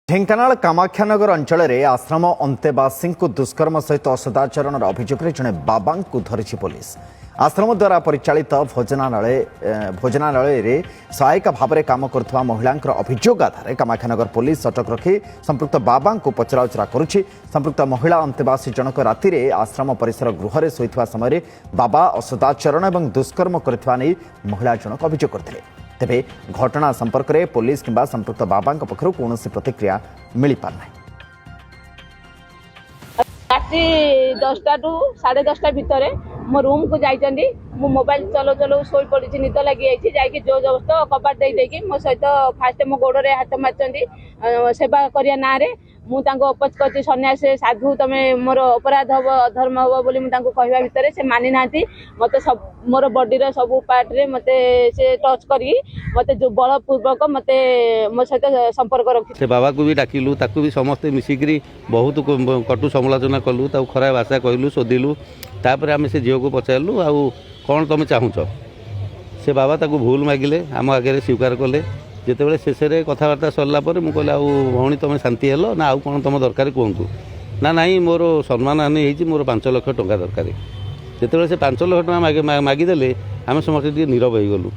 ढेंकानाल कामाख्यानगर अंचल में आश्रम अंतेवासी दुष्कर्म सहित असदाचरण अभियोग जड़े बाबा को धरी पुलिस। आश्रम द्वारा परिचालित भोजनालय में सहायक भाव में काम करुवा महिला अभियोग आधार कामाख्यानगर पुलिस अटक रखी संपृक्त बाबा को पचराउचरा करुछि। संपृक्त महिला अंतेवासी जनक राति में आश्रम परिसर गृह में शोइथिबा समय बाबा असदाचरण और दुष्कर्म करथिबा नै महिला जनक अभियोग करथिले। तेबे घटना संपर्क में पुलिस किंबा संपृक्त बाबा पक्षर कौन प्रतिक्रिया मिल पारना। राति 10टा टू 10:30 भितर मो रूम को जाइछन्ती मो मोबाइल चलो चलो सोई पड़ी निद लगी जाइए जो जबस्त कबाट दे मो सहित फास्ट मो गोड़े हाथ मारचंती सेवा करिया ना रे मु तांको अपच करछि सन्यास साधु तमे मोर अपराध हबो अधर्म हबो बोली मु तांको कहबा भितर से मानि नांती मते सब मोर बॉडी रे सब पार्ट रे मते से टच करी मते जो बलपूर्वक मते मो सहित संपर्क रखि से बाबा को भी डाकिलु ताकू भी समस्ते मिसिकरी बहुत कटु समालोचना कलु ताऊ खराब भाषा कहलु शोधिलु तापर आम से झील को पचारू आउ कौन तुम चाहूच से बाबा ताकू भूल मागिले आम आगे स्वीकार कले जिते शेष में कथबार्ता सरला मुझे कहले आउ भौणी तुम शांति हेल ना आउ कौन तुम दरकार कहतु ना नाई मोर सम्मान हानि होती मोर 5 लाख टंका दरकार जिते से 5 लाख टंका मागिदेले आम समस्त नीरव हो गलु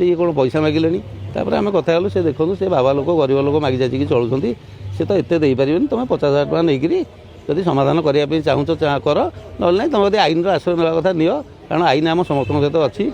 ये कौन पैसा मागिले तापर आम कथा हलु से देखो से बाबा लोक गरीब लोक मागि जाचिकी चलुँच से तो एत दे पारे तुम 50,000 टका नहीं जदि समाधान करने चाहूँ कर ना तुम आईन आश्रय ना कथा नियो कारण आईन आम समस्त सहित अच्छी।